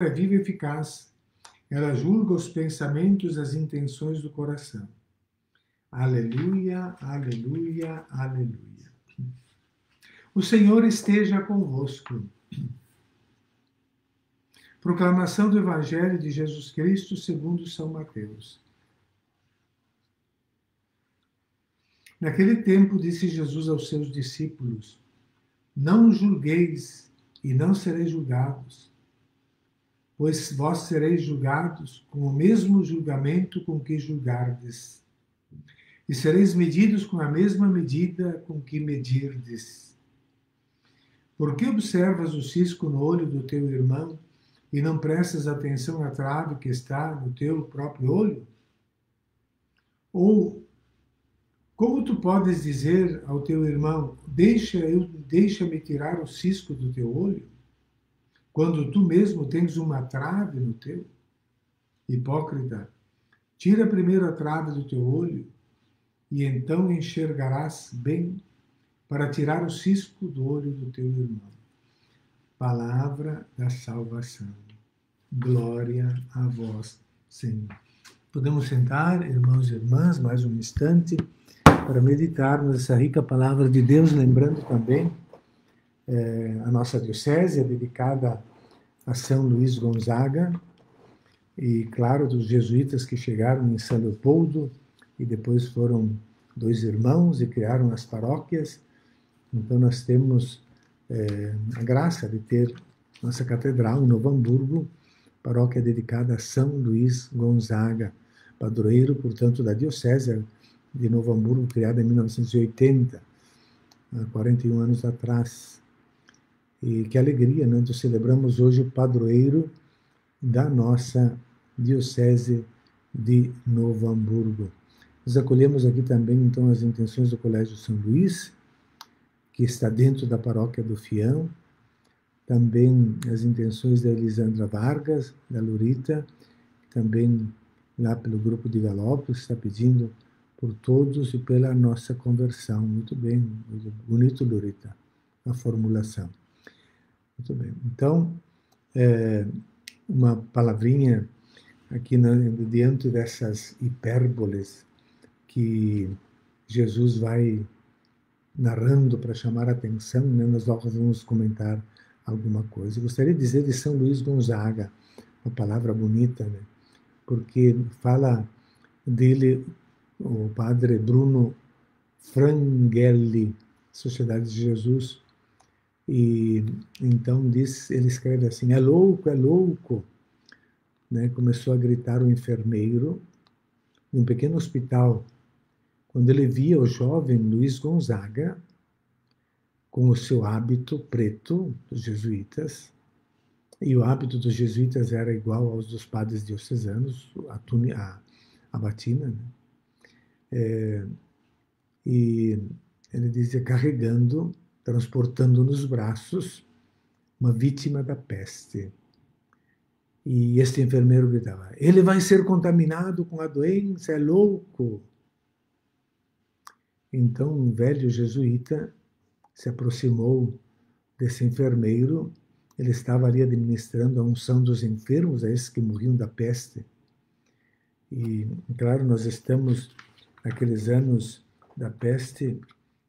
é viva e eficaz. Ela julga os pensamentos e as intenções do coração. Aleluia, aleluia, aleluia. O Senhor esteja convosco. Proclamação do Evangelho de Jesus Cristo segundo São Mateus. Naquele tempo disse Jesus aos seus discípulos: Não julgueis e não sereis julgados, pois vós sereis julgados com o mesmo julgamento com que julgardes, e sereis medidos com a mesma medida com que medirdes. Por que observas o cisco no olho do teu irmão e não prestas atenção à trave que está no teu próprio olho? Ou como tu podes dizer ao teu irmão: deixa-me tirar o cisco do teu olho, quando tu mesmo tens uma trave no teu? Hipócrita, tira primeiro a trave do teu olho, e então enxergarás bem para tirar o cisco do olho do teu irmão. Palavra da salvação. Glória a vós, Senhor. Podemos sentar, irmãos e irmãs, mais um instante, para meditarmos essa rica palavra de Deus, lembrando também a nossa diocese, dedicada a São Luís Gonzaga, e, claro, dos jesuítas que chegaram em São Leopoldo, e depois foram 2 irmãos e criaram as paróquias. Então, nós temos a graça de ter nossa catedral em Novo Hamburgo, paróquia dedicada a São Luís Gonzaga, padroeiro, portanto, da diocese de Novo Hamburgo, criada em 1980, há 41 anos atrás. E que alegria, né? Nós celebramos hoje o padroeiro da nossa diocese de Novo Hamburgo. Nós acolhemos aqui também, então, as intenções do Colégio São Luís, que está dentro da paróquia do Fião, também as intenções da Elisandra Vargas, da Lurita, também lá pelo grupo de Galópolis, está pedindo por todos e pela nossa conversão. Muito bem, muito bonito, Lurita, a formulação. Muito bem. Então, uma palavrinha aqui diante dessas hipérboles que Jesus vai narrando para chamar a atenção, né? Nós logo vamos comentar alguma coisa. Eu gostaria de dizer de São Luís Gonzaga, uma palavra bonita, né? Porque fala dele o padre Bruno Franghelli, Sociedade de Jesus, e então ele escreve assim: é louco, né? Começou a gritar o enfermeiro em um pequeno hospital, quando ele via o jovem Luís Gonzaga com o seu hábito preto dos jesuítas, e o hábito dos jesuítas era igual aos dos padres diocesanos, a batina, né? E ele dizia, carregando, transportando nos braços uma vítima da peste. E este enfermeiro gritava: ele vai ser contaminado com a doença, é louco. Então um velho jesuíta se aproximou desse enfermeiro. Ele estava ali administrando a unção dos enfermos, a esses que morriam da peste. E, claro, nós estamos naqueles anos da peste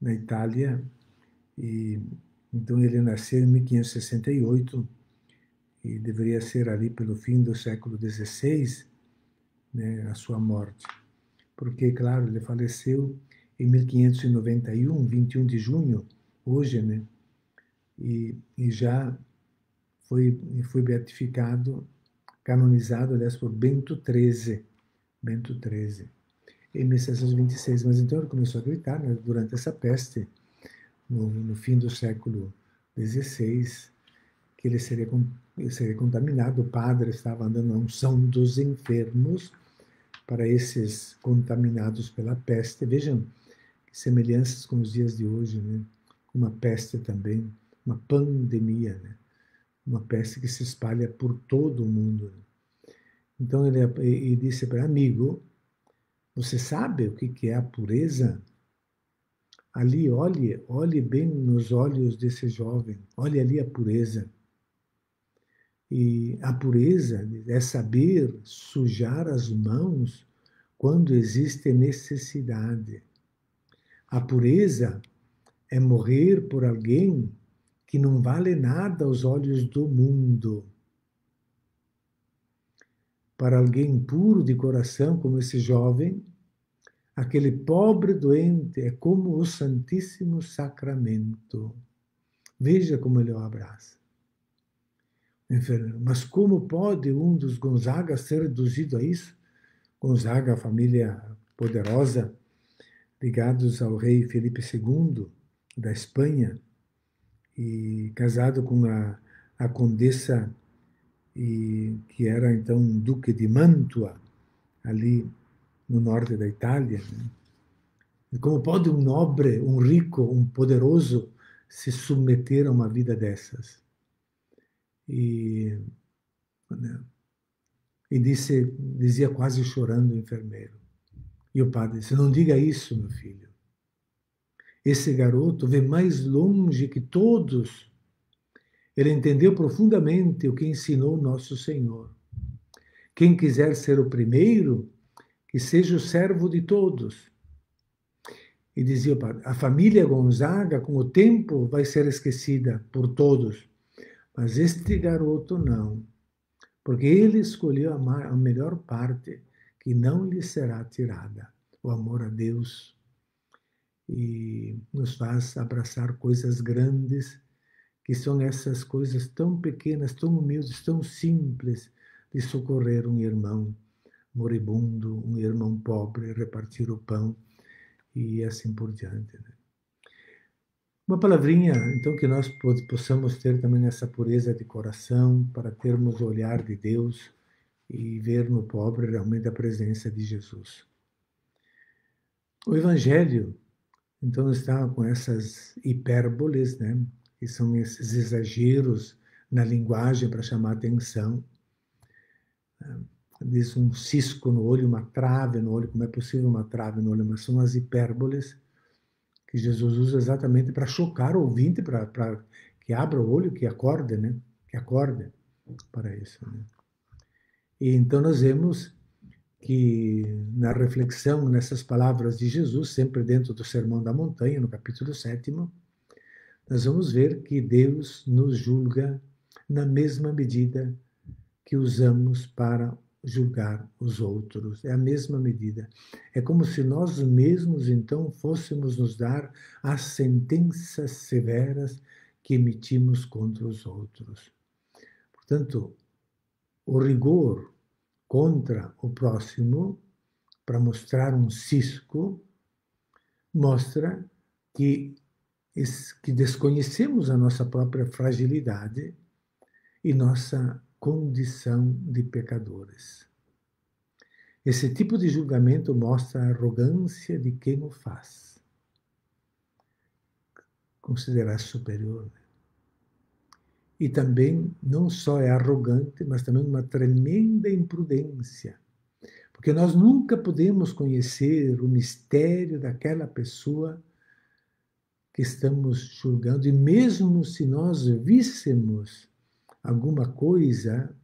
na Itália, e então ele nasceu em 1568, e deveria ser ali pelo fim do século XVI, né, a sua morte. Porque, claro, ele faleceu em 1591, 21 de junho, hoje, né? E já foi beatificado, canonizado, aliás, por Bento XIII, em 1726. Mas então ele começou a gritar, né, durante essa peste, no fim do século XVI, que ele seria contaminado. O padre estava dando a unção dos enfermos para esses contaminados pela peste. Vejam que semelhanças com os dias de hoje, né? Uma peste também, uma pandemia, né? Uma peste que se espalha por todo o mundo, né? Então ele disse para amigo: você sabe o que é a pureza? Ali, olhe bem nos olhos desse jovem, olhe ali a pureza. E a pureza é saber sujar as mãos quando existe necessidade. A pureza é morrer por alguém que não vale nada aos olhos do mundo. Para alguém puro de coração, como esse jovem, aquele pobre doente é como o Santíssimo Sacramento. Veja como ele o abraça. Mas como pode um dos Gonzaga ser reduzido a isso? Gonzaga, a família poderosa, ligados ao rei Felipe II da Espanha, e casado com a condessa, que era então um duque de Mantua, ali no norte da Itália. Né? E como pode um nobre, um rico, um poderoso se submeter a uma vida dessas? E, né? E dizia quase chorando o enfermeiro. E o padre disse: não diga isso, meu filho. Esse garoto vê mais longe que todos. Ele entendeu profundamente o que ensinou nosso Senhor. Quem quiser ser o primeiro, que seja o servo de todos. E dizia o padre: a família Gonzaga, com o tempo, vai ser esquecida por todos. Mas este garoto não, porque ele escolheu a melhor parte, que não lhe será tirada, o amor a Deus, e nos faz abraçar coisas grandes, que são essas coisas tão pequenas, tão humildes, tão simples, de socorrer um irmão moribundo, um irmão pobre, repartir o pão e assim por diante. Né? Uma palavrinha, então, que nós possamos ter também essa pureza de coração, para termos o olhar de Deus e ver no pobre realmente a presença de Jesus. O Evangelho, então, está com essas hipérboles, né, que são esses exageros na linguagem para chamar a atenção. Diz um cisco no olho, uma trave no olho, como é possível uma trave no olho, mas são as hipérboles que Jesus usa exatamente para chocar o ouvinte, para que abra o olho, que acorde, né? Que acorde para isso. Né? E então nós vemos que na reflexão, nessas palavras de Jesus, sempre dentro do Sermão da Montanha, no capítulo 7º, nós vamos ver que Deus nos julga na mesma medida que usamos para julgar os outros. É a mesma medida. É como se nós mesmos, então, fôssemos nos dar as sentenças severas que emitimos contra os outros. Portanto, o rigor contra o próximo, para mostrar um cisco, mostra que desconhecemos a nossa própria fragilidade e nossa condição de pecadores. Esse tipo de julgamento mostra a arrogância de quem o faz. Considerar superior. E também não só é arrogante, mas também uma tremenda imprudência. Porque nós nunca podemos conhecer o mistério daquela pessoa que estamos julgando, e mesmo se nós víssemos alguma coisa,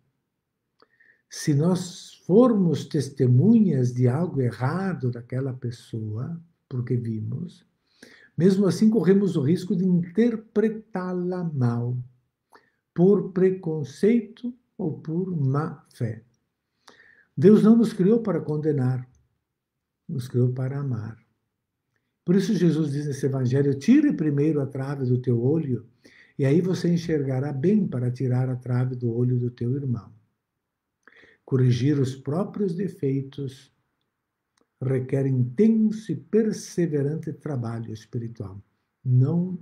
se nós formos testemunhas de algo errado daquela pessoa, porque vimos, mesmo assim corremos o risco de interpretá-la mal, por preconceito ou por má fé. Deus não nos criou para condenar, nos criou para amar. Por isso Jesus diz nesse evangelho: tire primeiro a trave do teu olho, e aí você enxergará bem para tirar a trave do olho do teu irmão. Corrigir os próprios defeitos requer intenso e perseverante trabalho espiritual. Não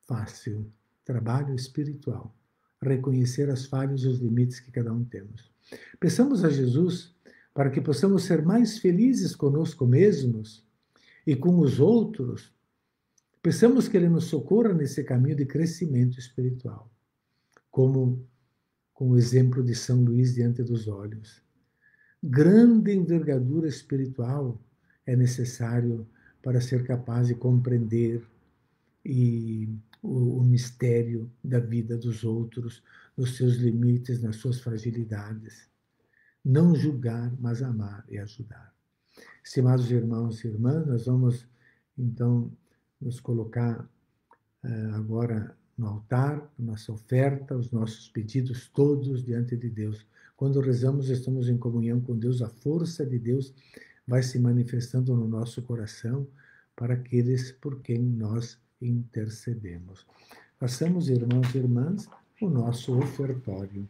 fácil. Trabalho espiritual. Reconhecer as falhas e os limites que cada um temos. Peçamos a Jesus para que possamos ser mais felizes conosco mesmos e com os outros. Peçamos que Ele nos socorra nesse caminho de crescimento espiritual, como com o exemplo de São Luís diante dos olhos. Grande envergadura espiritual é necessário para ser capaz de compreender o mistério da vida dos outros, nos seus limites, nas suas fragilidades. Não julgar, mas amar e ajudar. Estimados irmãos e irmãs, nós vamos, então, nos colocar agora no altar, nossa oferta, os nossos pedidos todos diante de Deus. Quando rezamos, estamos em comunhão com Deus, a força de Deus vai se manifestando no nosso coração para aqueles por quem nós intercedemos. Façamos, irmãos e irmãs, o nosso ofertório.